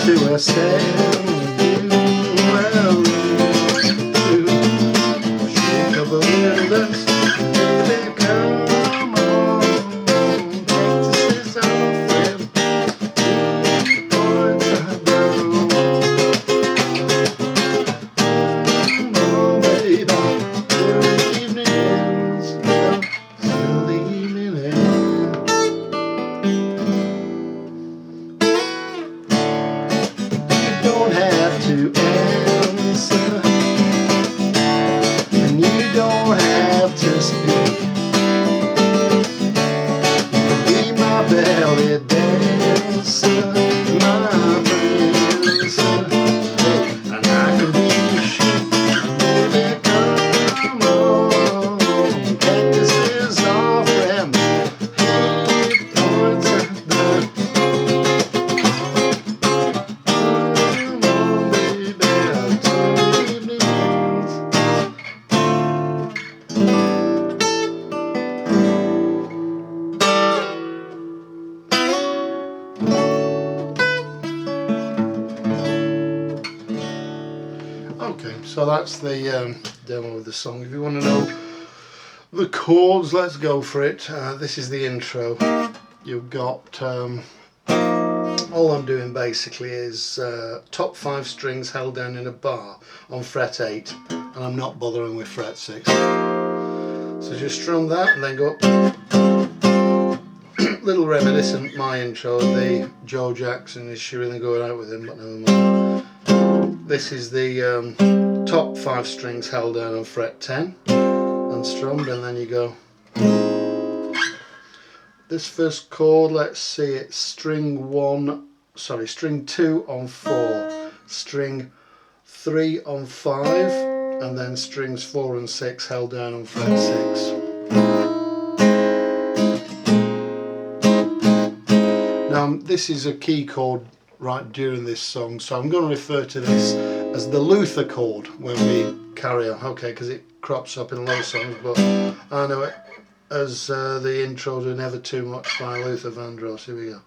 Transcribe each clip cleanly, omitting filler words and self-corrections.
to a sand well, shake up a little dust, baby, come on, this is our friend, points are down, come on baby, the evening ends, still the evening ends. You don't have to answer, and you don't have to speak. Be my belly dancer, my prince, and I can be your sheep. Baby, come on, this is our friend. He points at the come on, baby, till the evening ends. Okay, so that's the demo of the song. If you want to know the chords, let's go for it. This is the intro. You've got all I'm doing basically is top 5 strings held down in a bar on fret 8, and I'm not bothering with fret 6. So just strum that and then go up. Little reminiscent my intro, the Joe Jackson, is she really going out with him, but never mind. This is the top 5 strings held down on fret 10 and strummed, and then you go. This first chord, let's see, it's string 2 on 4, string 3 on 5, and then strings 4 and 6 held down on fret 6. Now this is a key chord right during this song, so I'm going to refer to this as the Luther chord when we carry on, okay, because it crops up in a lot of songs, but I know it as the intro to Never Too Much by Luther Vandross. Here we go.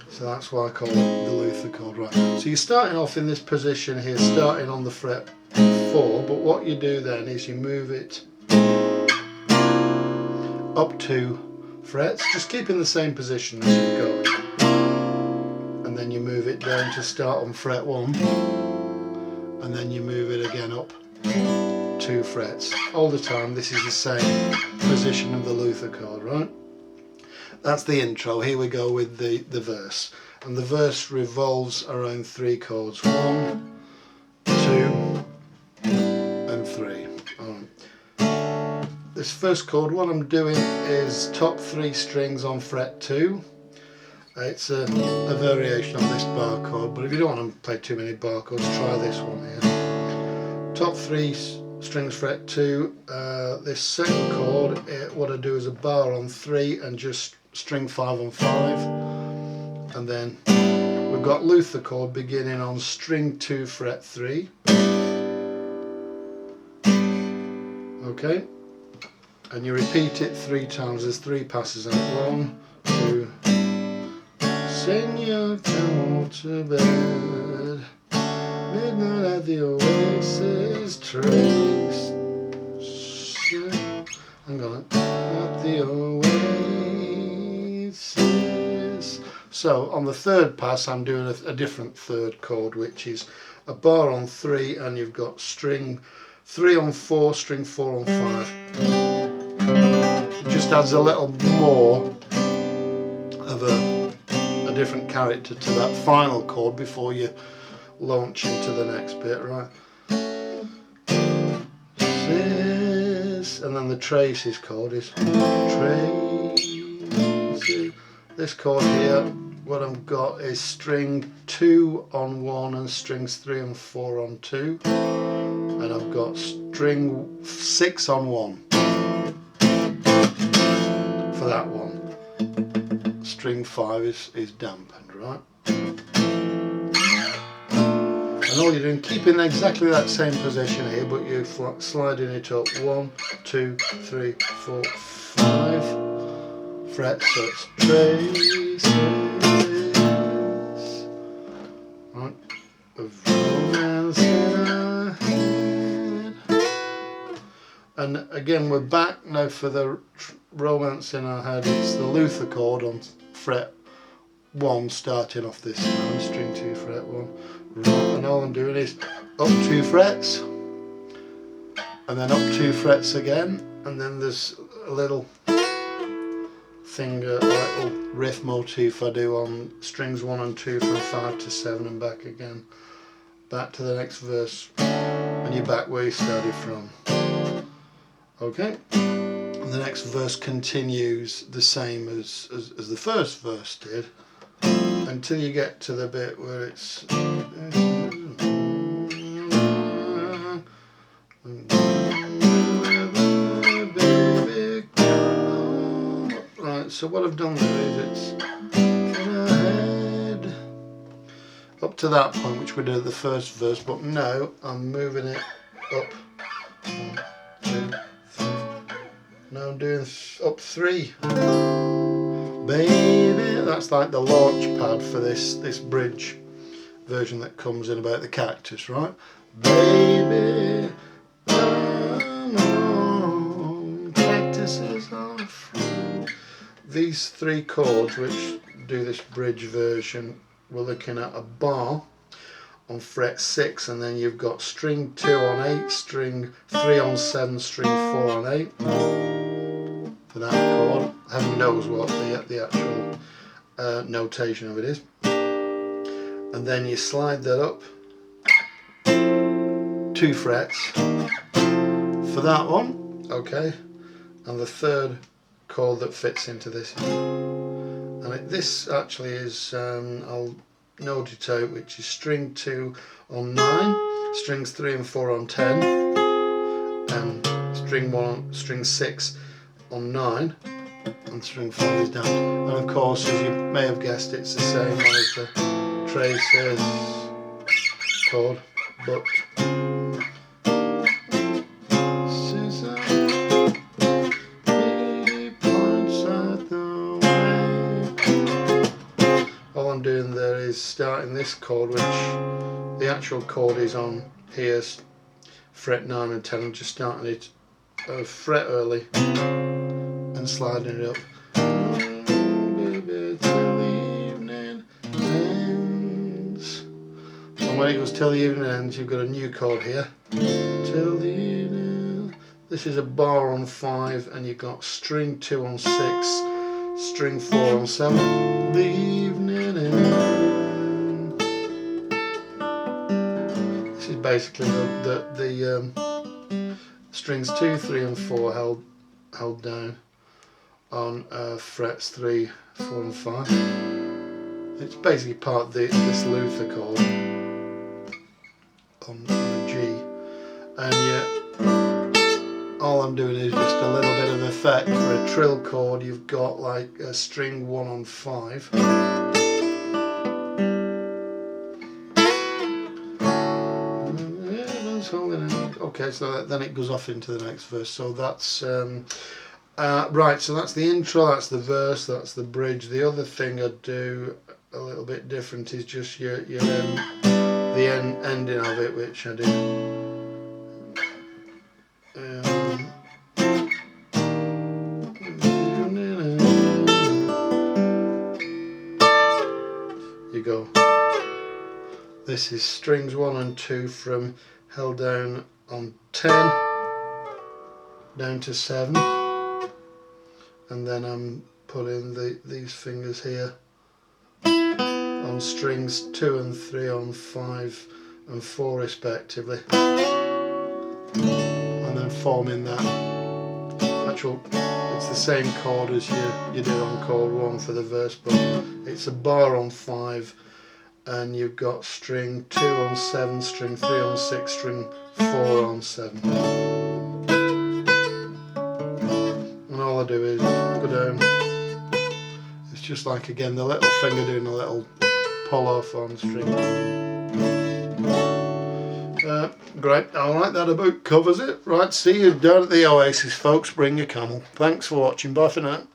So that's why I call it the Luther chord, right. So you're starting off in this position here, starting on the fret 4, but what you do then is you move it up 2 frets, just keeping the same position as you've got, and then you move it down to start on fret 1, and then you move it again up 2 frets. All the time this is the same position of the Luther chord, right? That's the intro. Here we go with the verse, and the verse revolves around 3 chords, 1, 2 and 3. This first chord, what I'm doing is top 3 strings on fret 2. It's a variation on this bar chord, but if you don't want to play too many bar chords, try this one here. Top 3 strings fret 2. This second chord, what I do is a bar on 3 and just string 5 on 5. And then we've got Luther chord beginning on string 2 fret 3. Okay. And you repeat it 3 times. There's 3 passes on it. 1, 2. Senor, come to bed. Midnight at the oasis. Trace. Hang on. At the oasis. So on the 3rd pass, I'm doing a different 3rd chord, which is a bar on 3, and you've got string 3 on 4, string 4 on 5. It just adds a little more of a different character to that final chord before you launch into the next bit, right? And then the traces chord is tracy. This chord here, what I've got is string 2 on 1 and strings 3 and 4 on 2, and I've got string 6 on 1 for that one. String 5 is dampened, right? And all you're doing, keeping exactly that same position here, but you're sliding it up 1, 2, 3, 4, 5 frets, so it's traces. again, we're back now for the romance in our head. It's the Luther chord on fret 1, starting off this sound, string 2, fret 1, and all I'm doing is up 2 frets, and then up 2 frets again, and then there's a little thing, a little riff motif I do on strings 1 and 2 from 5 to 7 and back again, back to the next verse, and you're back where you started from. Okay, and the next verse continues the same as the first verse did, until you get to the bit where it's right. So what I've done there is it's up to that point, which we did at the first verse, but now I'm moving it up 1, 2, 3. Now I'm doing up 3. Baby, that's like the launch pad for this bridge version that comes in about the cactus, right? Baby, come on, cactuses are free. These 3 chords which do this bridge version, we're looking at a bar on fret 6, and then you've got string 2 on 8, string 3 on 7, string 4 on 8 for that chord. Heaven knows what the actual notation of it is. And then you slide that up 2 frets for that one, okay, and the 3rd chord that fits into this. And this actually is, I'll note it out, which is string 2 on 9, strings 3 and 4 on 10, and string 6 on 9, and string 5 is down. And of course, as you may have guessed, it's the same as the traces chord, but all I'm doing there is starting this chord, which the actual chord is on here, fret 9 and 10. I'm just starting it a fret early and sliding it up. Baby, till the evening ends. And when it goes till the evening ends, you've got a new chord here. Till the evening. This is a bar on 5, and you've got string 2 on 6, string 4 on 7. The evening ends. This is basically the strings 2, 3 and 4 held down on frets 3, 4 and 5. It's basically part of this Luther chord on a G, and yet all I'm doing is just a little bit of effect. For a trill chord, you've got like a string 1 on 5, okay, so then it goes off into the next verse. So that's right, so that's the intro, that's the verse, that's the bridge. The other thing I do a little bit different is just the ending of it, which I do. You go. This is strings 1 and 2 from held down on 10 down to 7, and then I'm putting these fingers here on strings 2 and 3 on 5 and 4 respectively, and then forming that actual, it's the same chord as you did on chord 1 for the verse, but it's a bar on 5, and you've got string 2 on 7, string 3 on 6, string 4 on 7. And all I do is go down. It's just like, again, the little finger doing a little pull off on string. Great, alright, that about covers it. Right, see you down at the Oasis, folks. Bring your camel. Thanks for watching. Bye for now.